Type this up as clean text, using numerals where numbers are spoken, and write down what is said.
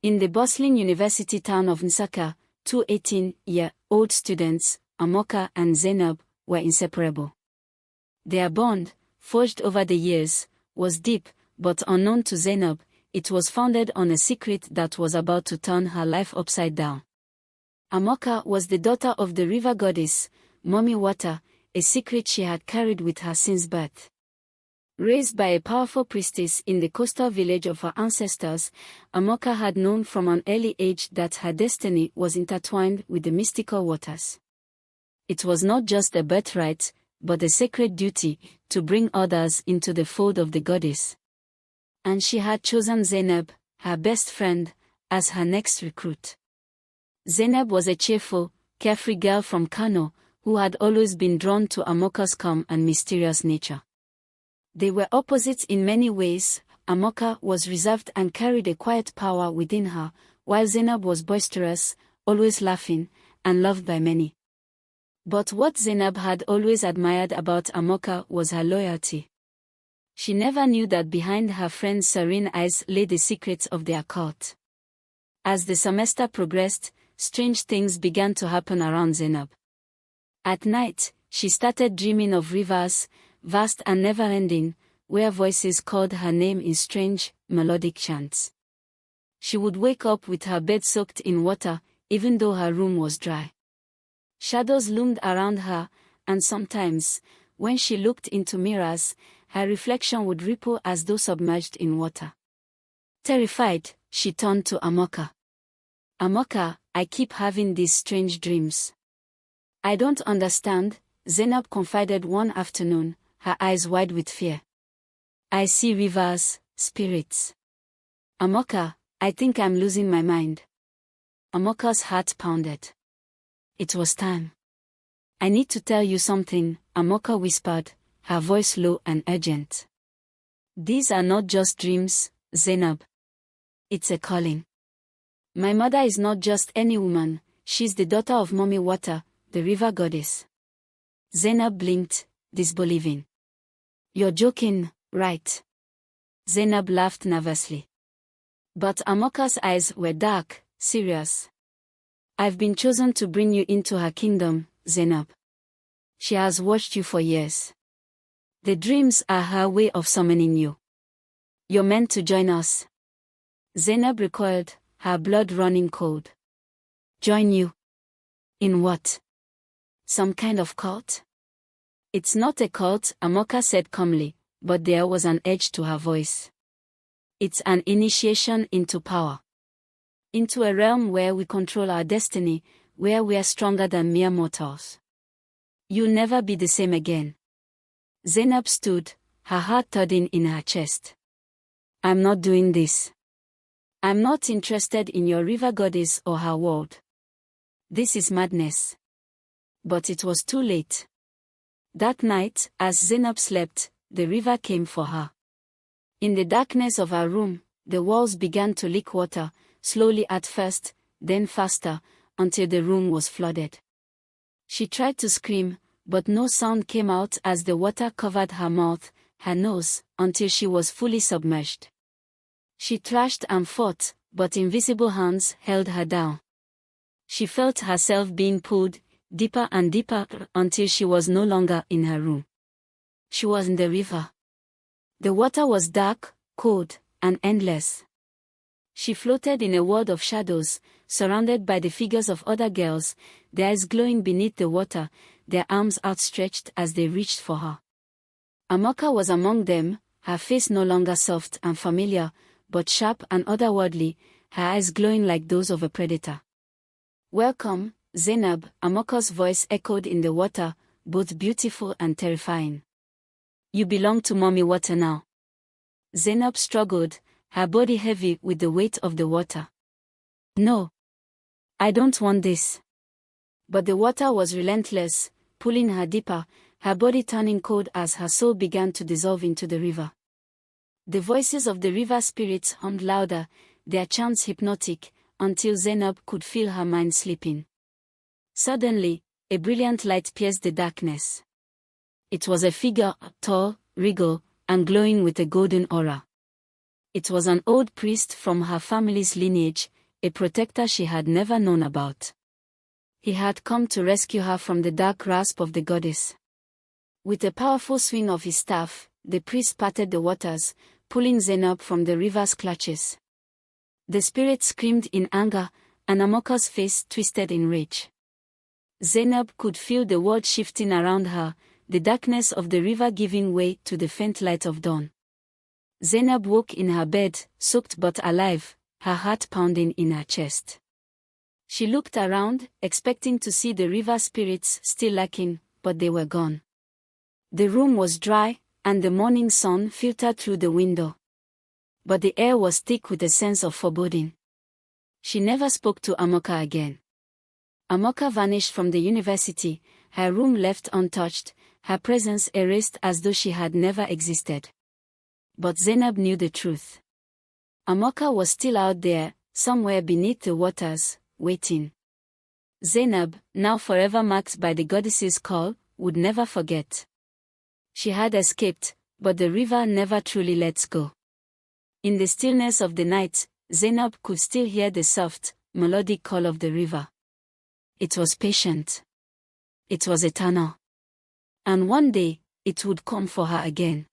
In the bustling university town of Nsaka, two 18-year-old students, Amaka and Zainab, were inseparable. Their bond, forged over the years, was deep, but unknown to Zainab, it was founded on a secret that was about to turn her life upside down. Amaka was the daughter of the river goddess, Mommy Water, a secret she had carried with her since birth. Raised by a powerful priestess in the coastal village of her ancestors, Amaka had known from an early age that her destiny was intertwined with the mystical waters. It was not just a birthright, but a sacred duty to bring others into the fold of the goddess. And she had chosen Zainab, her best friend, as her next recruit. Zainab was a cheerful, carefree girl from Kano, who had always been drawn to Amaka's calm and mysterious nature. They were opposites in many ways. Amaka was reserved and carried a quiet power within her, while Zainab was boisterous, always laughing, and loved by many. But what Zainab had always admired about Amaka was her loyalty. She never knew that behind her friend's serene eyes lay the secrets of their cult. As the semester progressed, strange things began to happen around Zainab. At night, she started dreaming of rivers, vast and never-ending, where voices called her name in strange, melodic chants. She would wake up with her bed soaked in water, even though her room was dry. Shadows loomed around her, and sometimes, when she looked into mirrors, her reflection would ripple as though submerged in water. Terrified, she turned to Amaka. "Amaka, I keep having these strange dreams. I don't understand," Zainab confided one afternoon, her eyes wide with fear. "I see rivers, spirits. Amaka, I think I'm losing my mind." Amaka's heart pounded. It was time. "I need to tell you something," Amaka whispered, her voice low and urgent. "These are not just dreams, Zainab. It's a calling. My mother is not just any woman, she's the daughter of Mommy Water, the river goddess." Zainab blinked, disbelieving. "You're joking, right?" Zainab laughed nervously. But Amaka's eyes were dark, serious. "I've been chosen to bring you into her kingdom, Zainab. She has watched you for years. The dreams are her way of summoning you. You're meant to join us." Zainab recoiled, her blood running cold. "Join you? In what? Some kind of cult?" "It's not a cult," Amaka said calmly, but there was an edge to her voice. "It's an initiation into power. Into a realm where we control our destiny, where we are stronger than mere mortals. You'll never be the same again." Zainab stood, her heart thudding in her chest. "I'm not doing this. I'm not interested in your river goddess or her world. This is madness." But it was too late. That night, as Zainab slept, the river came for her. In the darkness of her room, the walls began to leak water, slowly at first, then faster, until the room was flooded. She tried to scream, but no sound came out as the water covered her mouth, her nose, until she was fully submerged. She thrashed and fought, but invisible hands held her down. She felt herself being pulled deeper and deeper until she was no longer in her room. She was in the river. The water was dark, cold, and endless. She floated in a world of shadows, surrounded by the figures of other girls, their eyes glowing beneath the water, their arms outstretched as they reached for her. Amaka was among them, her face no longer soft and familiar, but sharp and otherworldly, her eyes glowing like those of a predator. "Welcome, Zainab," Amaka's voice echoed in the water, both beautiful and terrifying. "You belong to Mommy Water now." Zainab struggled, her body heavy with the weight of the water. "No. I don't want this." But the water was relentless, pulling her deeper, her body turning cold as her soul began to dissolve into the river. The voices of the river spirits hummed louder, their chants hypnotic, until Zainab could feel her mind slipping. Suddenly, a brilliant light pierced the darkness. It was a figure, tall, regal, and glowing with a golden aura. It was an old priest from her family's lineage, a protector she had never known about. He had come to rescue her from the dark grasp of the goddess. With a powerful swing of his staff, the priest parted the waters, pulling Zainab from the river's clutches. The spirit screamed in anger, and Amaka's face twisted in rage. Zainab could feel the world shifting around her, the darkness of the river giving way to the faint light of dawn. Zainab woke in her bed, soaked but alive, her heart pounding in her chest. She looked around, expecting to see the river spirits still lurking, but they were gone. The room was dry, and the morning sun filtered through the window. But the air was thick with a sense of foreboding. She never spoke to Amaka again. Amaka vanished from the university, her room left untouched, her presence erased as though she had never existed. But Zainab knew the truth. Amaka was still out there, somewhere beneath the waters, waiting. Zainab, now forever marked by the goddess's call, would never forget. She had escaped, but the river never truly lets go. In the stillness of the night, Zainab could still hear the soft, melodic call of the river. It was patient. It was eternal. And one day, it would come for her again.